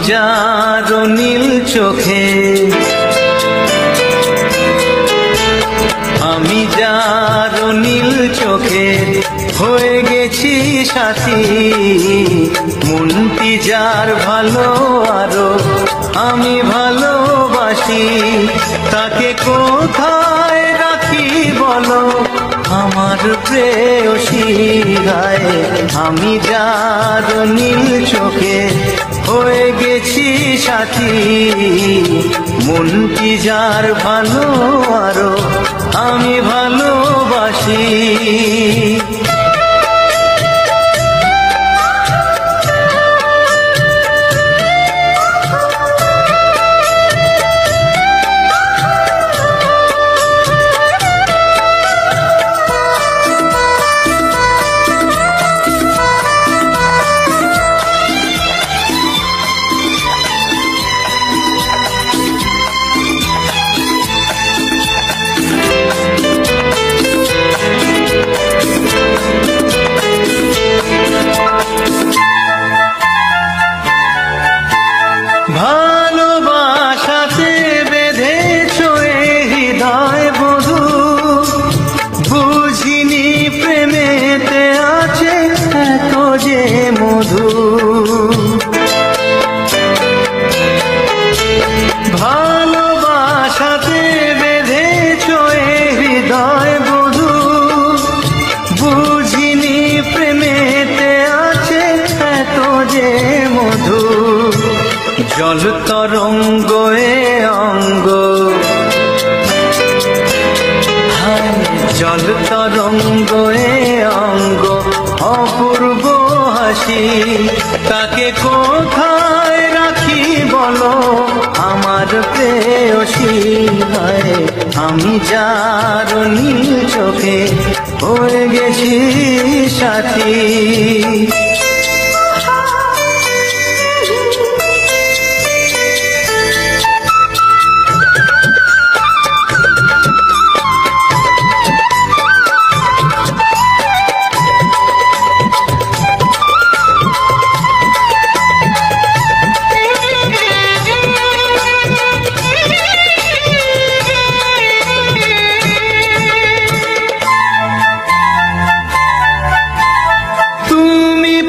যার নীল চোখে, আমি যার নীল চোখে হয়ে গেছি সাথী। মনটি যার ভালো আরো আমি ভালোবাসি, তাকে কোথায় রাখি বলো আমার প্রেয়সী গায়ে। আমি যার নীল চোখে হয়ে গেছি সাথী, মনটি যার ভালো আরো আমি ভালোবাসি। ভালোবাসাতে বেঁধেছ হৃদয় বধূ, বুঝিনি প্রেমেতে আছে এত যে মধু। ভালোবাসাতে বেঁধেছ হৃদয় বধূ, বুঝিনি প্রেমেতে আছে এত যে মধু। জল তরঙ্গ এ অঙ্গ, জল তরঙ্গ এ অঙ্গ অপূর্ব হাসি, তাকে কোথায় রাখি বলো আমার প্রেয়সী গায়ে। আমি যার নীল চোখে হয়ে গেছি সাথী।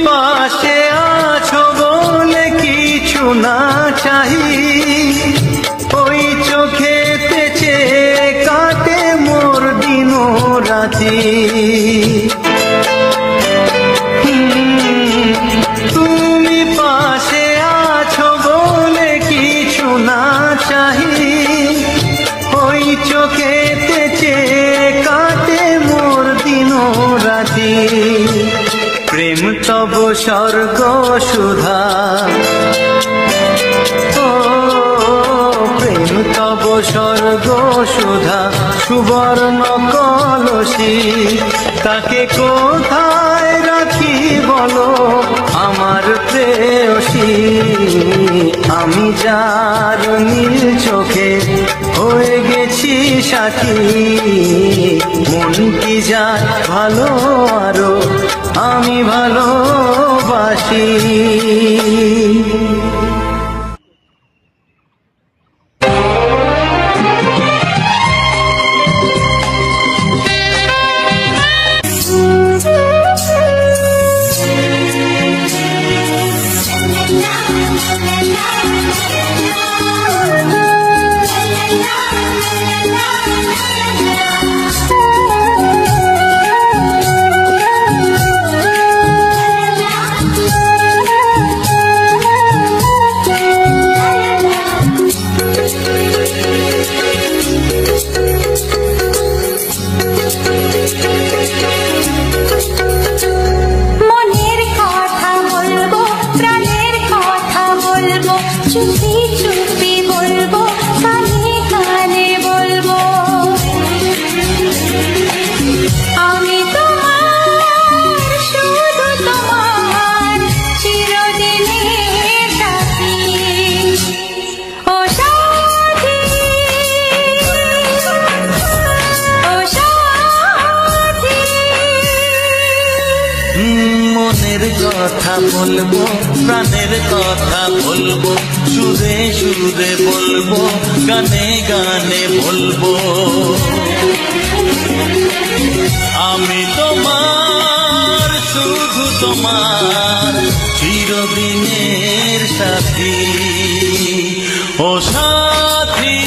পাশে আছো বলে কিছু না চাহি, ওই চোখেতে চেয়ে কাটে মোর দিন রাতি। তুমি পাশে আছো বলে কিছু না চাহি, ওই চোখেতে চেয়ে কাটে মোর দিন রাতি। প্রেম তব স্বর্গ সুধা, ও প্রেম তব স্বর্গ সুধা সুবর্ণ কলসি, তাকে কোথায় রাখি বলো আমার প্রেয়সী। আমি যার নীল চোখে হয়ে গেছি সাথী, মনটি যার ভালো আরো আমি ভালোবাসি। মনের কথা বলবো, প্রাণের কথা বলবো, সুরে সুরে বলবো, গানে গানে বলবো। আমি তোমার, শুধু তোমার, চিরদিনের সাথী। ও সাথী,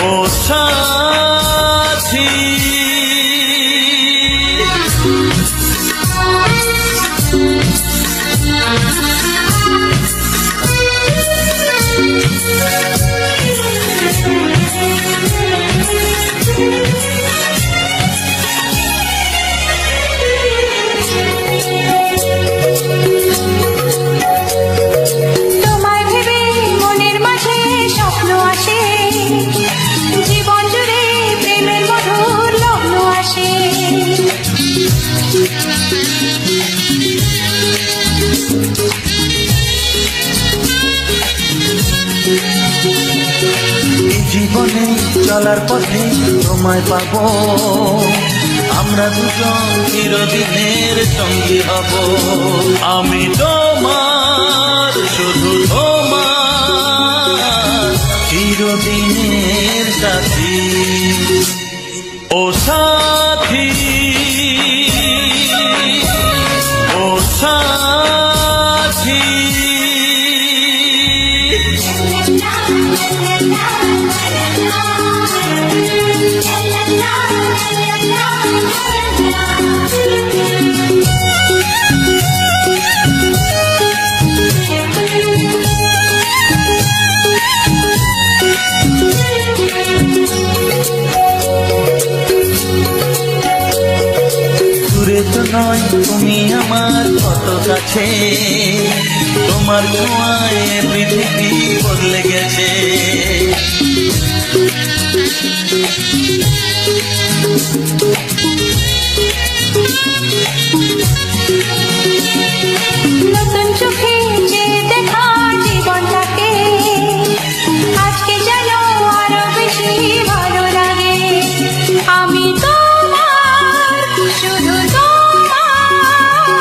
ও সাথী। তোমায় ভেবে মনের মাঝে স্বপ্ন আসে, জীবন জুড়ে প্রেমের মধুর লগ্ন আসে। এই জীবনে চলার পথে তোমায় পাবো, আমরা দুজন চিরদিনের সঙ্গী হব। আমি তোমার, শুধু তোমার, চিরদিনের সাথী। ও সাথী, ও সাথী। দূরে তো নয় তুমি আমার কত কাছে, তোমার ছোঁয়ায় পৃথিবী বদলে গেছে। নতুন চোখে যে দেখা জীবনটাকে, আজকে যেন আরো বেশি ভালো লাগে। আমি তোমার, শুধু তোমার,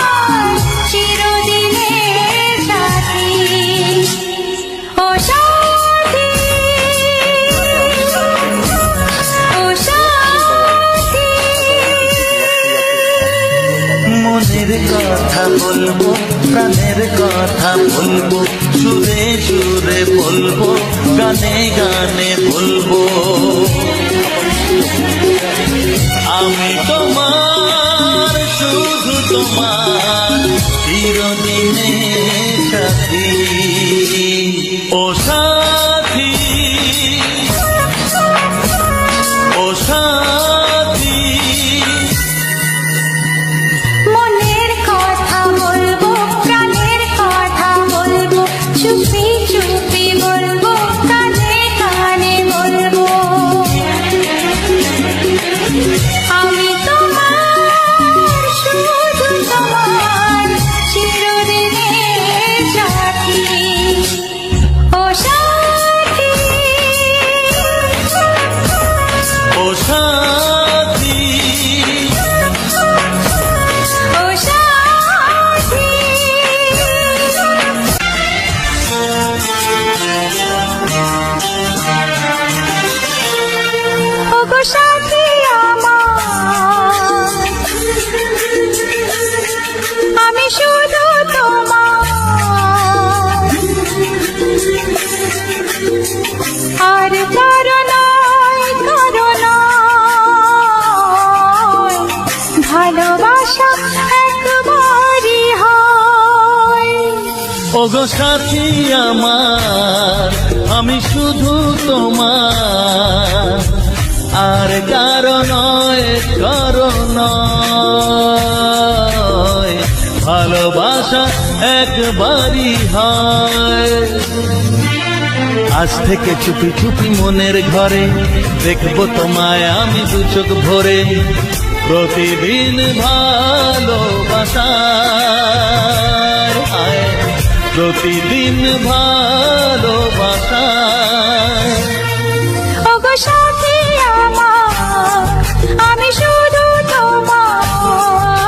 চিরদিনের সাথী। ও সাথী, ও সাথী। মনের কথা বলবো, প্রাণের কথা বলবো, সুরে সুরে বলবো, গানে গানে বলবো। আমি তোমার, শুধু তোমার, চিরদিনের সাথী। ও সাথী, ও সাথী। মনের কথা বলবো, প্রাণের কথা বলবো, চুপি চুপি বলবো, কানে কানে বলবো। আমি তোমার, শুধু তোমার, চিরদিনের সাথী। ও সাথী, ও সাথী। ও সাথী। ওগো সাথী আমার, আমি শুধু তোমার, আর কারো নয়, কারো নয়, ভালোবাসা একবারই হয়। ওগো সাথী আমার, আমি শুধু তোমার, আর কারো নয়, কারো নয়, ভালোবাসা একবারই হয়। আজ থেকে চুপি চুপি মনের ঘরে দেখবো তোমায় আমি দু চোখ ভরে, প্রতিদিন ভালোবাসার আয়, প্রতিদিন ভালোবাসার। ওগো সাথী আমার, আমি শুধু তোমার,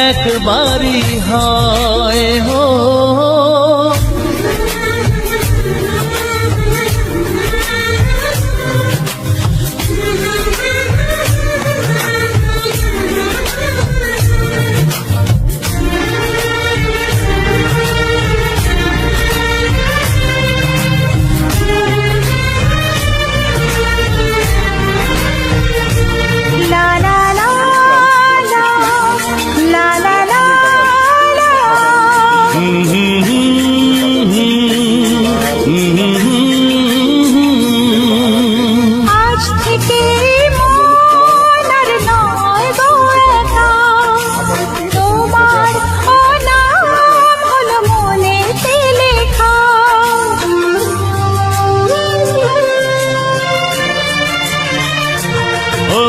একবারই হয় হো। লা লা লা লা, লা লা লা লা। আজ থেকে মন আর নয় গো একা, তোমার ও নাম হলো মনেতে লেখা। ও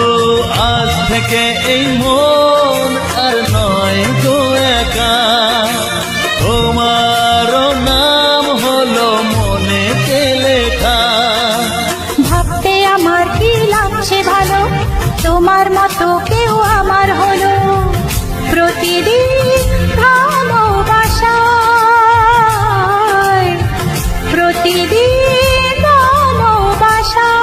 আজ থেকে এই মন আর নয় গো একা, তোমারও নাম হলো মনেতে লেখা। ভাবতে আমার কি লাগছে ভালো, তোমার মতো কেউ আমার হলো। প্রতিদিন ভালোবাসায়, প্রতিদিন ভালোবাসায়।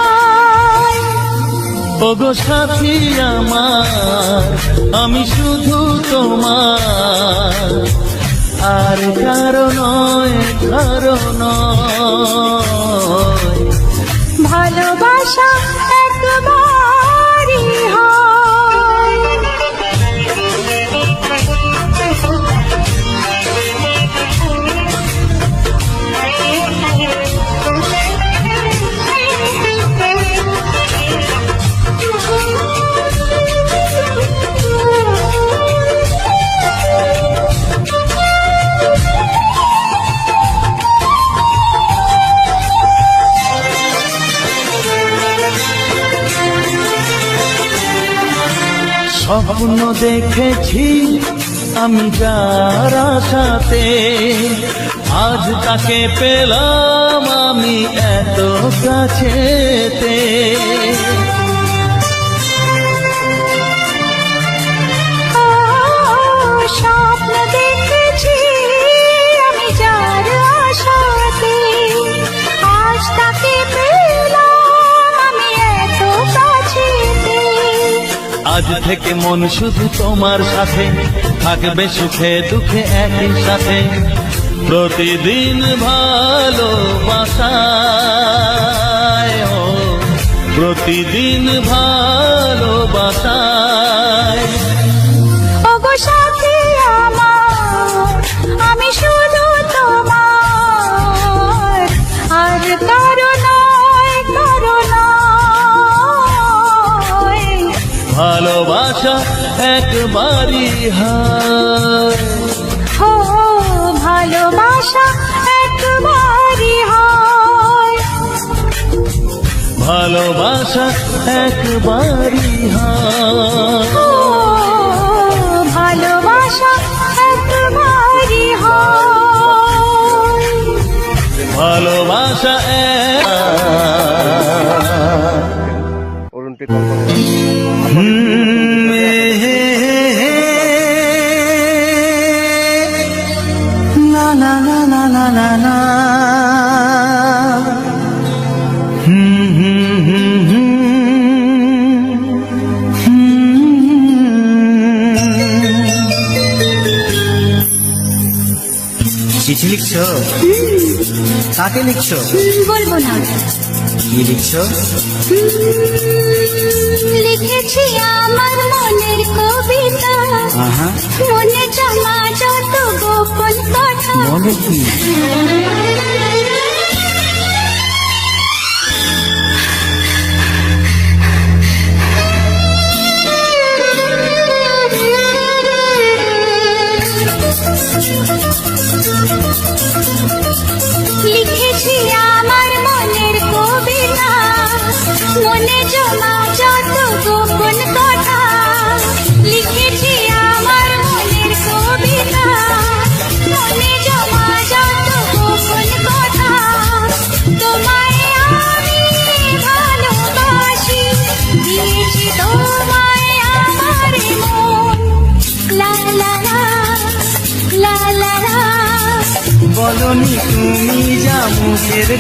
ওগো সাথী আমার, আমি শুধু তোমার, আর কারো নয়, কারো নয়। ভালোবাসা একবারই হয়। স্বপ্ন দেখেছি আমি যার আশাতে, আজ তাকে পেলাম আমি এত কাছেতে। ও, স্বপ্ন দেখেছি আমি যার আশাতে, আজ তাকে পেলাম আমি এত কাছেতে। আজ থেকে মন শুধু তোমার সাথে, থাকবে সুখে দুঃখে একই সাথে। প্রতিদিন ভালোবাসায়, ও প্রতিদিন ভালোবাসায়। ওগো সাথী আমার, আমি শুধু তোমার, আর কারো নয়, কারো নয়। ভালোবাসা একবারই হয়, ও ভালোবাসা একবারই হয়। ভালোবাসা একবারই হয়, ও ভালোবাসা একবারই হয়। ভালোবাসা অরুণকে কল করো। না না না না না না না। চিঠি লিখছো? কাকে লিখছো? বলবো না। কি লিখছো? লিখেছি আমার মনের কবিতা, আহা, মনে জমা যত গোপন কথা। বলো কি? লিখেছি আমার মনের কবিতা, মনে জমা যত গোপন কথা। লিখেছি আমার মনের কবিতা, মনে জমা যত গোপন বলনি তুমি যা মুখের